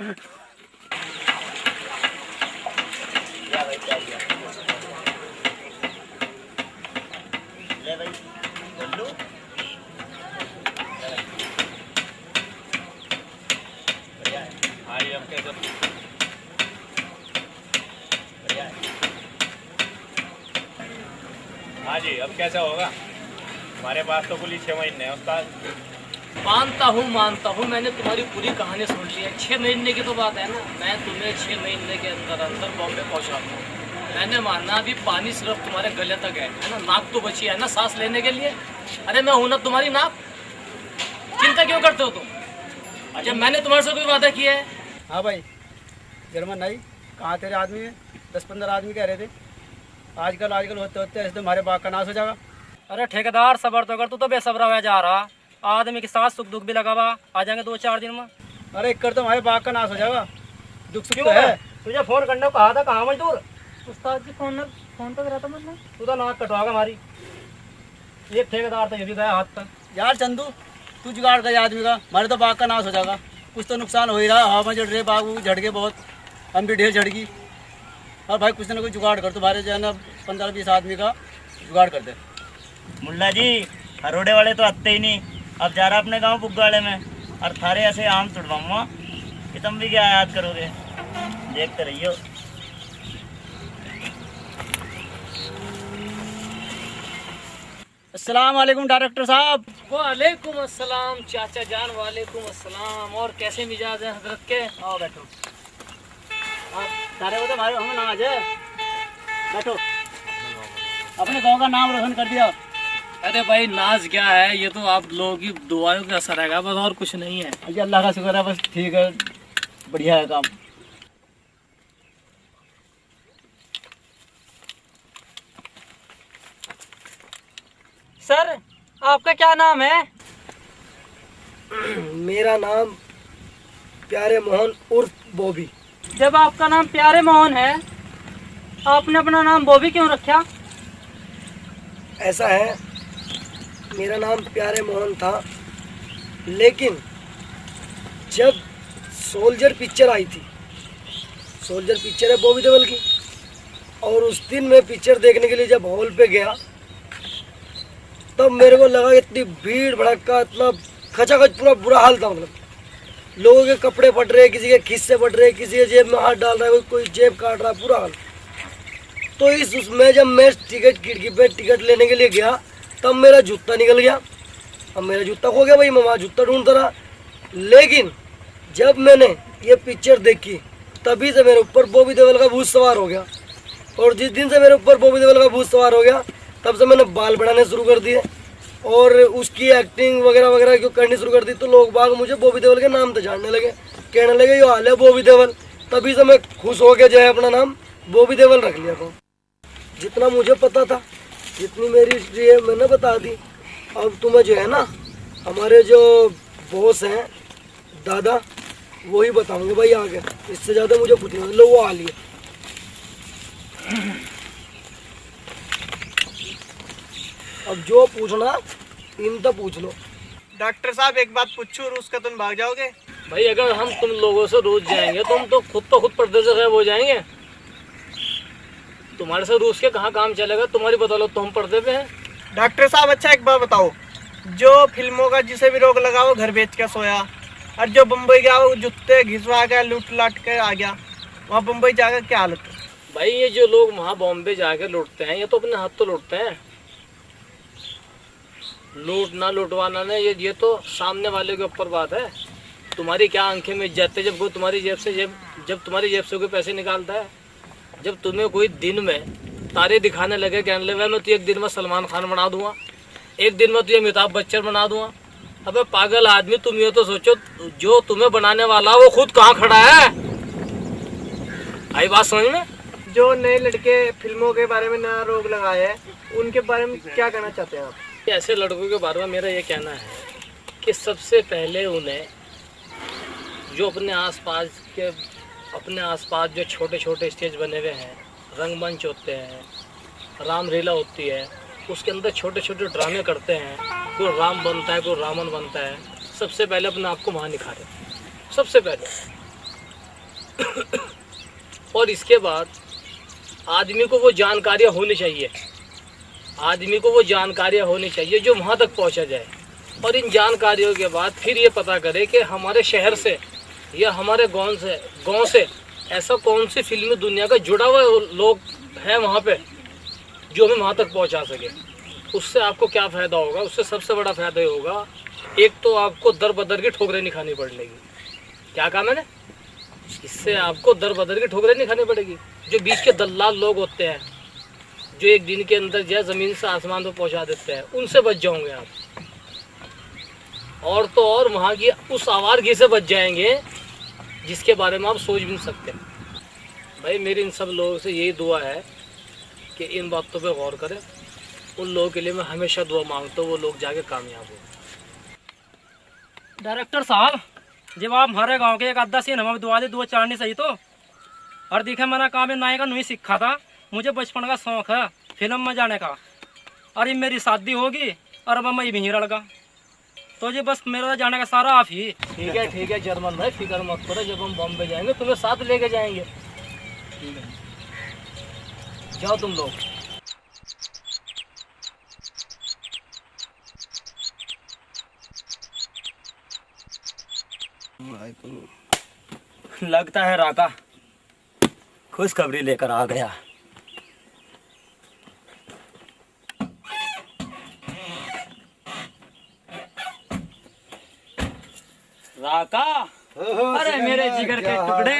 ले भाई बल्लू हाँ ये अब कैसे बढ़िया है। हाँ जी अब कैसा होगा? हमारे पास तो कुल ही 6 महीने हैं उस्ताद। मानता हूँ मैंने तुम्हारी पूरी कहानी सुन ली है। 6 महीने की तो बात है ना, मैं तुम्हें 6 महीने के अंदर अंदर बॉम्बे पहुँचा दूँ। मैंने माना अभी पानी सिर्फ तुम्हारे गले तक है ना, नाक तो बची है ना सांस लेने के लिए। अरे मैं हूं ना तुम्हारी नाक, चिंता क्यों करते हो तुम? अच्छा मैंने तुम्हारे से कोई वादा किया है? हाँ भाई जर्मन नहीं, कहाँ तेरे आदमी है? 10-15 आदमी कह रहे थे। आजकल होते होते ऐसे तुम्हारे बाग का नाश हो जाएगा। अरे ठेकेदार सबर तो कर, तू तो बेसब्रा हुआ जा रहा। आदमी के साथ सुख दुख भी लगा हुआ, आ जाएंगे 2-4 दिन में। अरे एक कर तो हमारे बाग का नाश हो जाएगा। दुख सुख तो है। तुझे फोन करने को कहा था, कहाँ मजदूर? उस्ताद जी फोन तो करा था मैंने। तू तो नाक कटवागा हमारी। एक ठेकेदार तो ये भी गया हाथ तक। यार चंदू तू जुगाड़ गया आदमी का, हमारे तो बाग का नाश हो जाएगा। कुछ तो नुकसान हो ही रहा है, हवा में जड़ रहे, बाग झड़ गए बहुत, हम भी ढेर झड़ गई। और भाई कुछ ना कुछ जुगाड़ कर, तुम्हारे जो है ना 15-20 आदमी का जुगाड़ कर दे। मुल्ला जी हरोड़े वाले तो आते ही नहीं। अब जा रहा अपने गांव बुग्गाड़े में और थारे ऐसे आम तोड़वाऊंगा कि तुम भी क्या याद करोगे, देखते रहियो। अस्सलाम वालेकुम डायरेक्टर साहब। वालेकुम अस्सलाम चाचा जान, वालेकुम अस्सलाम। और कैसे मिजाज है हजरत के? आओ बैठो। आप सारे वो तो भाई हम नाज है, बैठो। अपने गांव का नाम रोशन कर दिया। अरे भाई नाज क्या है, ये तो आप लोगों की दुआओं का असर है बस, और कुछ नहीं है। अजी अल्लाह का शुक्र है, बस ठीक है, बढ़िया है काम। सर आपका क्या नाम है? मेरा नाम प्यारे मोहन उर्फ बॉबी। जब आपका नाम प्यारे मोहन है, आपने अपना नाम बॉबी क्यों रखा? ऐसा है, मेरा नाम प्यारे मोहन था, लेकिन जब सोल्जर पिक्चर आई थी, सोल्जर पिक्चर है बॉबी देओल की, और उस दिन मैं पिक्चर देखने के लिए जब हॉल पे गया तब मेरे को लगा इतनी भीड़ भड़का, इतना खचाखच, पूरा बुरा हाल था। मतलब लोगों के कपड़े फट रहे, किसी के खिस्से फट रहे, किसी के जेब में हाथ डाल रहा है, कोई जेब काट रहा है, पूरा हाल। तो उसमें जब मैं टिकट खिड़की पे टिकट लेने के लिए गया तब मेरा जूता निकल गया। अब मेरा जूता खो गया भाई, मैं वहाँ जूता ढूंढता रहा। लेकिन जब मैंने ये पिक्चर देखी तभी से मेरे ऊपर बॉबी देओल का भूत सवार हो गया, और जिस दिन से मेरे ऊपर बॉबी देओल का भूत सवार हो गया तब से मैंने बाल बढ़ाने शुरू कर दिए और उसकी एक्टिंग वगैरह वगैरह क्यों करनी शुरू कर दी। तो लोग बाग मुझे बॉबी देओल के नाम से जानने लगे, कहने लगे ये हाल है बॉबी देओल। तभी से मैं खुश हो के जो है अपना नाम बॉबी देओल रख लिया था। जितना मुझे पता था, जितनी मेरी हिस्ट्री है मैंने बता दी। अब तुम्हें जो है ना हमारे जो बॉस हैं दादा, वही बताऊंगे भाई आगे, इससे ज़्यादा मुझे कुछ नहीं। लो वो आ लिए। अब जो पूछना इनसे पूछ लो। डॉक्टर साहब एक बात पूछूं, रूस का तुम भाग जाओगे? भाई अगर हम तुम लोगों से रोज जाएंगे तो हम तो खुद पर्दे से गायब हो जाएंगे। तुम्हारे से रूस के कहाँ काम चलेगा, तुम्हारी बदौलत तो हम पर्दे पे हैं। डॉक्टर साहब अच्छा एक बात बताओ, जो फिल्मों का जिसे भी रोग लगा वो घर बेच के सोया, और जो बम्बई गया वो जूते घिसवा के लूट लाट के आ गया, वहाँ बम्बई जाकर क्या हालत है? भाई ये जो लोग वहाँ बॉम्बे जाके लूटते हैं ये तो अपने हाथ तो लूटते हैं। लूटना लूटवाना ना ये तो सामने वाले के ऊपर बात है। तुम्हारी क्या आंखें में इज्जत है जब कोई तुम्हारी जेब से कोई पैसे निकालता है। जब तुम्हें कोई दिन में तारे दिखाने लगे, कहने लगे मैं तुझे एक दिन में सलमान खान बना दूंगा, एक दिन में तुझे अमिताभ बच्चन बना दूंगा। अबे पागल आदमी, तुम ये तो सोचो जो तुम्हें बनाने वाला वो खुद कहाँ खड़ा है। आई बात समझ में? जो नए लड़के फिल्मों के बारे में नया रोग लगाए हैं उनके बारे में क्या कहना चाहते हैं आप? ऐसे लड़कों के बारे में मेरा ये कहना है कि सबसे पहले उन्हें जो अपने आसपास जो छोटे छोटे स्टेज बने हुए हैं, रंगमंच होते हैं, रामलीला होती है, उसके अंदर छोटे छोटे ड्रामे करते हैं, कोई राम बनता है, कोई रावण बनता है। सबसे पहले अपने आप को वहाँ निखारे, सबसे पहले। और इसके बाद आदमी को वो जानकारियाँ होनी चाहिए, आदमी को वो जानकारियाँ होनी चाहिए जो वहाँ तक पहुँचा जाए। और इन जानकारियों के बाद फिर ये पता करे कि हमारे शहर से या हमारे गांव से ऐसा कौन सी फिल्मी दुनिया का जुड़ा हुआ लोग हैं वहाँ पे जो हमें वहाँ तक पहुँचा सके। उससे आपको क्या फ़ायदा होगा? उससे सबसे बड़ा फ़ायदा ये होगा, एक तो आपको दर बदर की ठोकरें नहीं खानी पड़ेगी। क्या कहा मैंने? इससे आपको दर बदर की ठोकरें नहीं खानी पड़ेगी। जो बीच के दलाल लोग होते हैं जो एक दिन के अंदर जो है ज़मीन से आसमान पर पहुँचा देते हैं, उनसे बच जाओगे आप। और तो और वहाँ की उस आवारगी से बच जाएंगे जिसके बारे में आप सोच भी नहीं सकते। भाई मेरी इन सब लोगों से यही दुआ है कि इन बातों पे गौर करें। उन लोगों के लिए मैं हमेशा दुआ मांगता हूँ, वो लोग जाके कामयाब हो। डायरेक्टर साहब, जब आप हमारे गांव के एक आधा सीन हमें दुआ दे, दुआ चढ़ानी सही तो। और देखे मैंने काम में नाई का नहीं सीखा था, मुझे बचपन का शौक है फिल्म में जाने का। और ये मेरी शादी होगी और अब मैं भी लड़का, तो जी बस मेरा जाने का सारा आप ही। ठीक है जर्मन भाई, फिक्र मत करो, जब हम बॉम्बे जाएंगे तुम्हें साथ लेके जाएंगे। ठीक है, जाओ तुम लोग। लगता है राका खुशखबरी लेकर आ गया। राका, अरे मेरे जिगर के टुकड़े,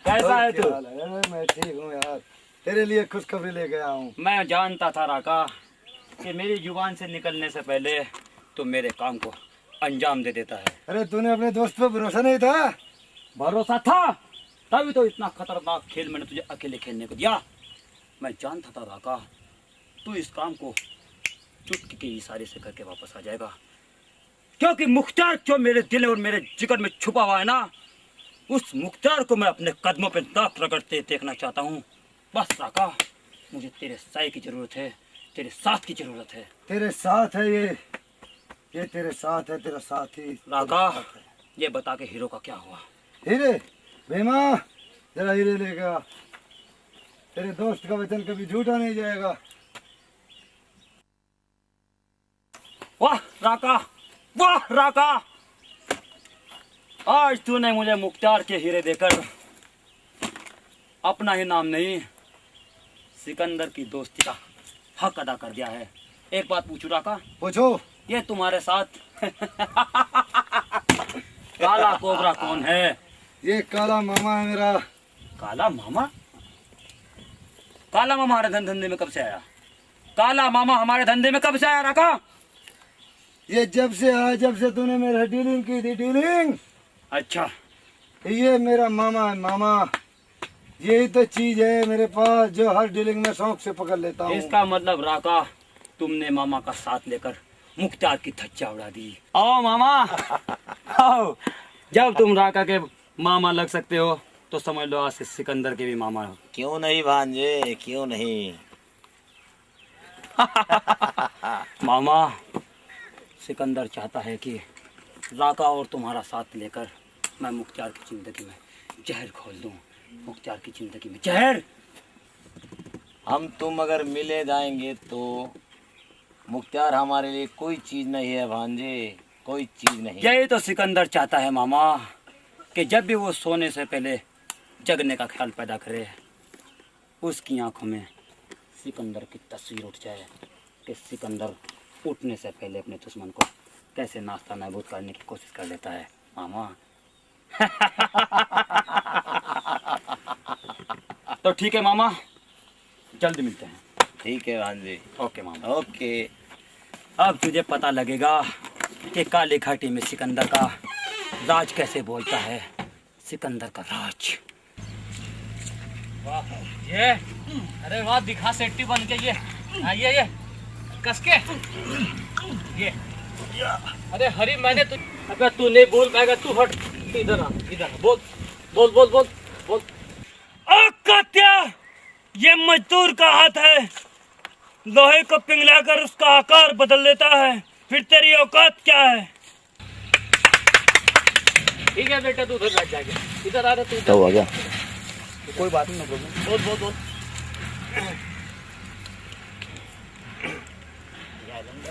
कैसा है तू? मैं ठीक हूँ यार, तेरे लिए खुशखबरी ले गया हूँ। मैं जानता था राका कि मेरी जुबान से निकलने से पहले तू मेरे काम को अंजाम दे देता है। अरे तूने अपने दोस्त पे भरोसा नहीं था? भरोसा था, तभी तो इतना खतरनाक खेल मैंने तुझे अकेले खेलने को दिया। मैं जानता था राका तू इस काम को चुटकी के इशारे से करके वापस आ जाएगा, क्योंकि मुख्तार जो मेरे दिल और मेरे जिगर में छुपा हुआ है ना, उस मुख्तार को मैं अपने कदमों पे दाग रगड़ते देखना चाहता हूँ। बस राका, मुझे तेरे साय की जरूरत है, तेरे साथ की जरूरत है। तेरे साथ है ये तेरे साथ है, तेरा साथी। राका, ये बता के हीरो का क्या हुआ? हीरे, भीमा जरा हीरे लेगा। तेरे दोस्त का वचन कभी झूठा नहीं जाएगा। वाह राका, वाह राका, आज तूने मुझे मुख्तार के हीरे देकर अपना ही नाम नहीं, सिकंदर की दोस्ती का हक अदा कर दिया है। एक बात पूछू राका? पूछो। ये तुम्हारे साथ काला कोबरा कौन है? ये काला मामा है मेरा। काला मामा? काला मामा हमारे धंधे में कब से आया? काला मामा हमारे धंधे में कब से आया राका? ये जब से आया, जब से तूने मेरे डीलिंग की थी, डीलिंग। अच्छा, ये मेरा मामा है, मामा। यही तो चीज है मेरे पास जो हर डीलिंग में शौक से पकड़ लेता हूँ। इसका मतलब राका तुमने मामा का साथ लेकर मुख्तार की धज्जा उड़ा दी। आओ मामा, आओ। जब तुम राका के मामा लग सकते हो तो समझ लो आज से सिकंदर के भी मामा हो। क्यों नहीं भांजे, क्यों नहीं? मामा, सिकंदर चाहता है कि राका और तुम्हारा साथ लेकर मैं मुख्तार की जिंदगी में जहर खोल दूं। मुख्तार की जिंदगी में जहर। हम तुम अगर मिले जाएंगे तो मुख्तार हमारे लिए कोई चीज नहीं है भांजे, कोई चीज नहीं। यही तो सिकंदर चाहता है मामा, कि जब भी वो सोने से पहले जगने का ख्याल पैदा करे, उसकी आंखों में सिकंदर की तस्वीर उठ जाए कि सिकंदर उठने से पहले अपने दुश्मन को कैसे नाश्ता नाबूद करने की कोशिश कर लेता है मामा। तो ठीक है मामा, जल्दी मिलते हैं। ठीक है भांजे। ओके मामा। ओके। अब तुझे पता लगेगा कि काली घाटी में सिकंदर का राज कैसे बोलता है। सिकंदर का राज। वाह ये, अरे वाह, दिखा सेट्टी बन के ये। ये कस के ये। अरे हरी, मैंने तू, अगर तू नहीं बोल पाएगा तू हट, इधर आ, इधर बोल बोल बोल बोल बोल। कात्या, ये मजदूर का हाथ है, लोहे को पिघलाकर उसका आकार बदल देता है, फिर तेरी औकात क्या है? ठीक है बेटा, तू उधर बैठ जाके, इधर आ रहा तू। तो हो गया, कोई बात नहीं, प्रॉब्लम। बहुत बहुत बहुत।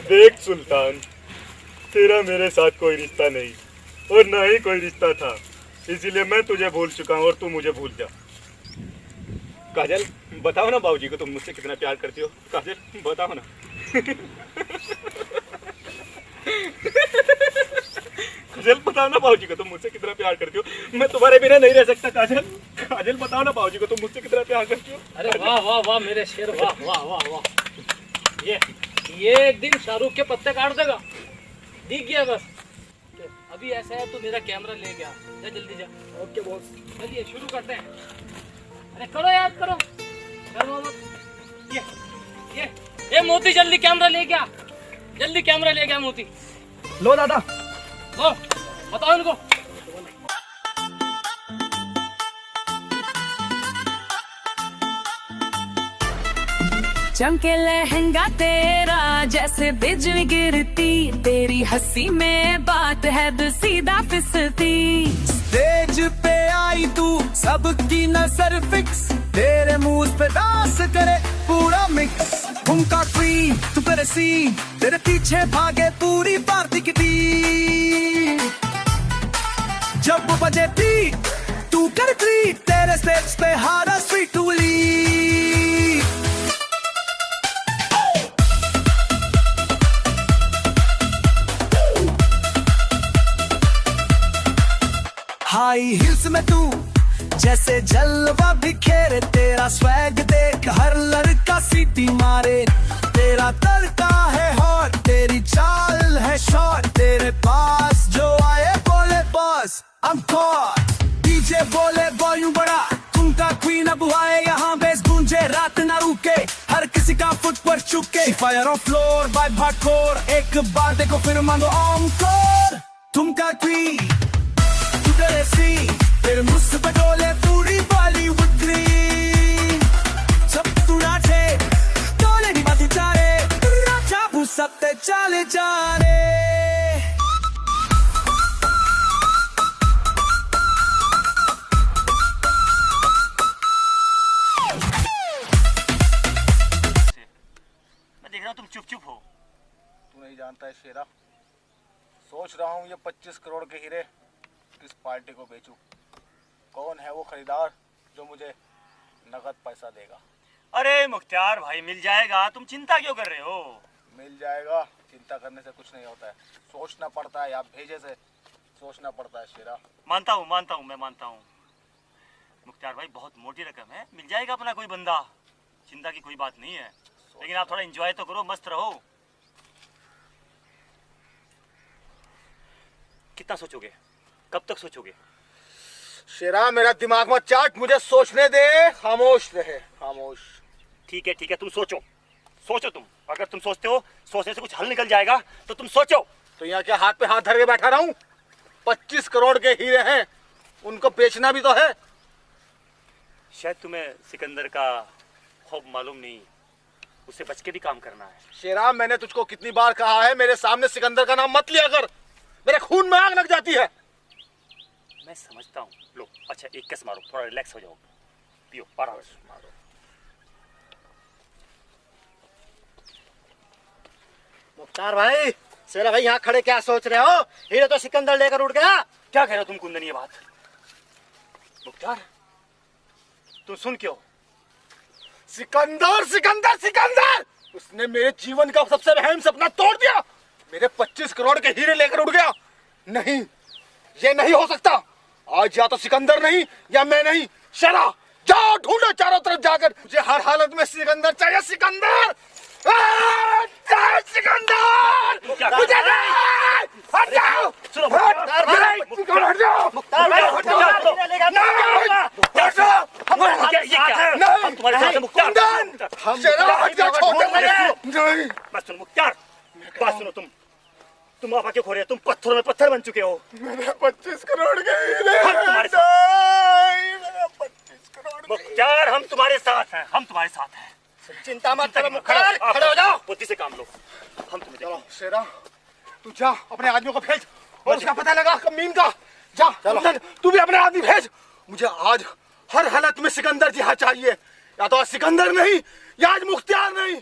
देख सुल्तान, तेरा मेरे साथ कोई रिश्ता नहीं और ना ही कोई रिश्ता था, इसीलिए मैं तुझे भूल चुका हूँ और तू मुझे भूल जा। काजल, बताओ ना बाबूजी को तुम मुझसे कितना प्यार करती हो। काजल, बताओ ना। काजल, बताओ ना बाबूजी को तुम मुझसे कितना प्यार करती हो। मैं तुम्हारे बिना नहीं रह सकता। काजल, काजल बताओ ना बाबूजी को तुम मुझसे कितना प्यार करती हो। अरे वाह वाह वाह मेरे शेर, वाह वाह वाह वाह। ये एक दिन शाहरुख के पत्ते काट देगा, दिख गया बस। अभी ऐसा है, तू मेरा कैमरा ले गया, जा जल्दी जा। ओके बॉस, चलिए शुरू करते हैं। अरे करो याद करो, करो मत। ये मोती जल्दी कैमरा ले गया, जल्दी कैमरा ले गया मोती। लो दादा, लो बताओ इनको। चमके लहंगा तेरा जैसे बिजली गिरती, तेरी हंसी में बात है तो सीधा फिसलती। स्टेज पे आई तू, सबकी नजर फिक्स, तेरे मुंह पे डांस करे पूरा मिक्स। उनका क्वीन तू करे सीन, तेरे पीछे भागे पूरी पार्टी की टीम। जब बजे बीट तू कर ट्रीट, तेरे स्टेज पे हारा स्वीट टू लीड। हाई हिल्स में तू जैसे जलवा बिखेरे, तेरा स्वैग देख हर लड़का सीटी मारे। तेरा तड़का है हॉट, तेरी चाल है शॉर्ट, तेरे पास जो आए बोले बॉस I'm caught। डीजे बोले वॉल्यूम बड़ा, तुमका क्वीन अब आए यहाँ, बेस गूंजे रात ना रुके, हर किसी का फुट पर चुके। फायर ऑन फ्लोर बाय भाटकोर, एक बार देखो फिर मांगो ऑनकोर। तुमका क्वीन फिर मुझसे पटोले पूरी बॉलीवुड ग्रीन। सब तू नाचे तोले नहीं बातें चारे, चाबू सबते चाले जा रे। मैं देख रहा हूँ तुम चुप चुप हो। तू नहीं जानता है शेरा, सोच रहा हूँ ये 25 करोड़ के हीरे किस पार्टी को बेचूं। कौन है वो खरीदार जो मुझे नगद पैसा देगा। अरे मुख्तार भाई, मिल जाएगा, तुम चिंता क्यों कर रहे हो। मिल जाएगा, चिंता करने से कुछ नहीं होता है, सोचना पड़ता है, या भेजे से सोचना पड़ता है शेरा। मानता हूँ मैं मानता हूँ मुख्तार भाई, बहुत मोटी रकम है, मिल जाएगा अपना कोई बंदा, चिंता की कोई बात नहीं है। लेकिन आप थोड़ा एंजॉय तो करो, मस्त रहो। कितना सोचोगे, कब तक सोचोगे। शेरा, मेरा दिमाग मत चाट, मुझे सोचने दे, खामोश रहे, खामोश। ठीक है तुम सोचो, सोचो तुम। अगर तुम सोचते हो सोचने से कुछ हल निकल जाएगा तो तुम सोचो। तो यहाँ क्या हाथ पे हाथ धर के बैठा रहा हूँ। 25 करोड़ के हीरे हैं, उनको बेचना भी तो है। शायद तुम्हें सिकंदर का खौफ मालूम नहीं, उससे बच के भी काम करना है। शेरा, मैंने तुझको कितनी बार कहा है, मेरे सामने सिकंदर का नाम मत लिया कर, मेरे खून में आग लग जाती है। मैं समझता हूँ। लो अच्छा, एक कस मारो, थोड़ा रिलैक्स हो जाओ, पियो, आराम से मारो। मुख्तार भाई, शेरा भाई यहाँ खड़े क्या सोच रहे हो। हीरे तो सिकंदर लेकर उड़ गया। क्या कह रहे हो तुम कुंदन ये बात। मुख्तार, तुम सुन क्यों। सिकंदर सिकंदर सिकंदर, उसने मेरे जीवन का सबसे अहम सपना तोड़ दिया। मेरे 25 करोड़ के हीरे लेकर उड़ गया। नहीं, ये नहीं हो सकता। आज या तो सिकंदर नहीं या मैं नहीं। शेरा, जाओ ढूंढो चारों तरफ जाकर, मुझे हर हालत में सिकंदर चाहिए। सिकंदर, सिकंदर, मुझे नहीं। हट जाओ, सुनो मुख्तार भाई, हट जाओ, मुख्तार भाई, हट जाओ। हम तुम्हारे साथ हैं मुख्तार। बस सुनो मुख्तार, बात सुनो। तुम आप आके खो रहे हो, तुम पत्थरों में पत्थर बन चुके हो। मेरे 25 करोड़ के हीरे तुम्हारे साथ। मुख्तार, हम तुम्हारे साथ हैं, हम तुम्हारे साथ हैं। चिंता मत करो मुख्तार, खड़े हो जाओ। बुद्धि से काम लो, हम तुम्हें। चलो शेरा, तू जा अपने आदमियों को भेज और उसका पता लगा कमीन का, जा चलो तू भी अपने आदमी भेज। मुझे आज हर हालत में सिकंदर जी यहाँ चाहिए, या तो आज सिकंदर नहीं या आज मुख्तियार नहीं।